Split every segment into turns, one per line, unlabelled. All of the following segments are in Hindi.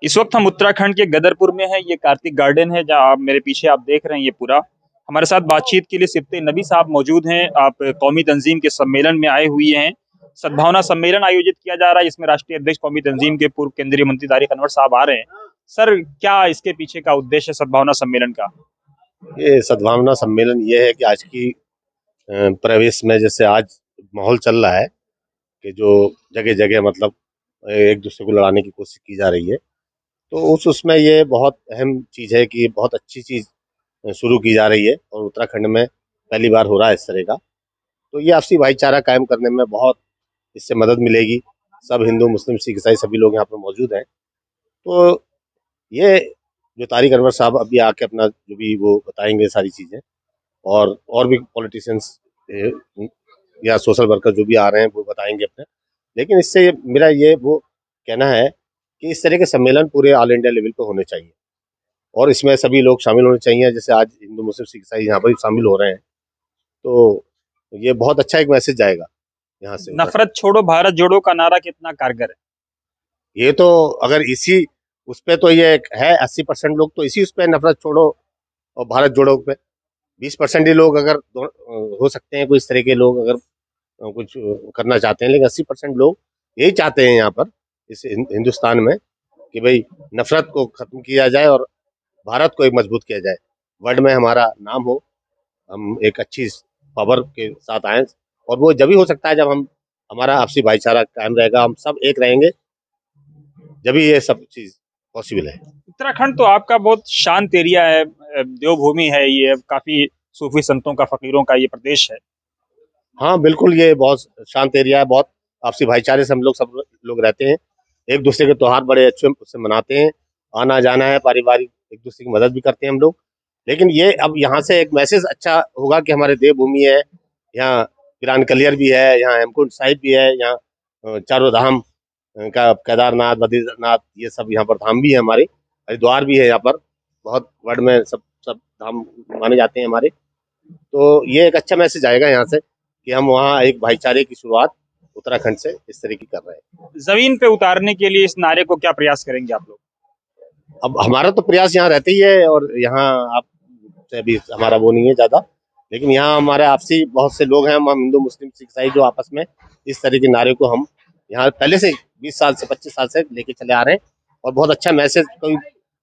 इस वक्त हम उत्तराखंड के गदरपुर में हैं। ये कार्तिक गार्डन है जहाँ आप मेरे पीछे आप देख रहे हैं। ये पूरा हमारे साथ बातचीत के लिए सिफ्ते नबी साहब मौजूद हैं। आप कौमी तंजीम के सम्मेलन में आए हुए हैं। सद्भावना सम्मेलन आयोजित किया जा रहा है। इसमें राष्ट्रीय अध्यक्ष कौमी तंजीम के पूर्व केंद्रीय मंत्री तारिक अनवर साहब आ रहे हैं। सर, क्या इसके पीछे का उद्देश्य है सद्भावना सम्मेलन का?
ये सद्भावना सम्मेलन ये है कि आज की प्रवेश में जैसे आज माहौल चल रहा है कि जो जगह जगह मतलब एक दूसरे को लड़ाने की कोशिश की जा रही है, तो उसमें ये बहुत अहम चीज़ है कि बहुत अच्छी चीज़ शुरू की जा रही है और उत्तराखंड में पहली बार हो रहा है इस तरह का। तो ये आपसी भाईचारा कायम करने में बहुत इससे मदद मिलेगी। सब हिंदू मुस्लिम सिख ईसाई सभी लोग यहाँ पर मौजूद हैं। तो ये जो तारिक अनवर साहब अभी आके अपना जो भी वो बताएंगे सारी चीज़ें, और भी पॉलिटिशियंस या सोशल वर्कर जो भी आ रहे हैं वो बताएंगे अपने। लेकिन इससे मेरा ये वो कहना है कि इस तरह के सम्मेलन पूरे ऑल इंडिया लेवल पे होने चाहिए और इसमें सभी लोग शामिल होने चाहिए। जैसे आज हिंदू मुस्लिम सिख ईसाई यहाँ पर भी शामिल हो रहे हैं, तो ये बहुत अच्छा एक मैसेज जाएगा यहाँ से।
नफरत छोड़ो भारत जोड़ो का नारा कितना कारगर है?
ये तो अगर इसी उस पे तो ये है 80% लोग तो इसी उस पे नफरत छोड़ो और भारत जोड़ो पे 20% ही लोग अगर हो सकते हैं कोई इस तरह के लोग अगर कुछ करना चाहते हैं, लेकिन 80% लोग यही चाहते हैं यहाँ पर इस हिंदुस्तान में कि भाई नफरत को खत्म किया जाए और भारत को एक मजबूत किया जाए, वर्ल्ड में हमारा नाम हो, हम एक अच्छी पावर के साथ आए। और वो जब ही हो सकता है जब हम हमारा आपसी भाईचारा कायम रहेगा, हम सब एक रहेंगे, जब ही ये सब चीज पॉसिबल है।
उत्तराखंड तो आपका बहुत शांत एरिया है, देवभूमि है, ये काफी सूफी संतों का फकीरों का ये प्रदेश है।
हाँ बिल्कुल, ये बहुत शांत एरिया है, बहुत आपसी भाईचारे से हम लोग सब लोग रहते हैं। एक दूसरे के त्योहार बड़े अच्छे से मनाते हैं, आना जाना है पारिवारिक, एक दूसरे की मदद भी करते हैं हम लोग। लेकिन ये अब यहाँ से एक मैसेज अच्छा होगा कि हमारे देवभूमि है, यहाँ पिरान कलियर भी है, यहाँ हेमकुंड साहिब भी है, यहाँ चारों धाम का केदारनाथ बद्रीनाथ ये सब यहाँ पर धाम भी है, हमारे हरिद्वार भी है, यहाँ पर बहुत वर्ल्ड में सब सब धाम माने जाते हैं हमारे। तो ये एक अच्छा मैसेज आएगा यहाँ से कि हम वहाँ एक भाईचारे की शुरुआत उत्तराखंड से इस तरह की कर रहे हैं।
जमीन पे उतारने के लिए इस नारे को क्या प्रयास करेंगे आप लोग?
अब हमारा तो प्रयास यहाँ रहते ही है और यहाँ आप से अभी हमारा वो नहीं है ज्यादा, लेकिन यहाँ हमारे आपसी बहुत से लोग हैं, हम हिंदू मुस्लिम सिख ईसाई जो आपस में इस तरह के नारे को हम यहाँ पहले से 20 साल से 25 साल से लेके चले आ रहे हैं। और बहुत अच्छा मैसेज, कोई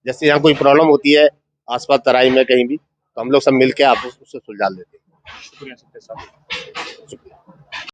जैसे यहाँ कोई प्रॉब्लम होती है आसपास तराई में कहीं भी, तो हम लोग सब मिलकर आप उससे सुलझा लेते हैं।
शुक्रिया।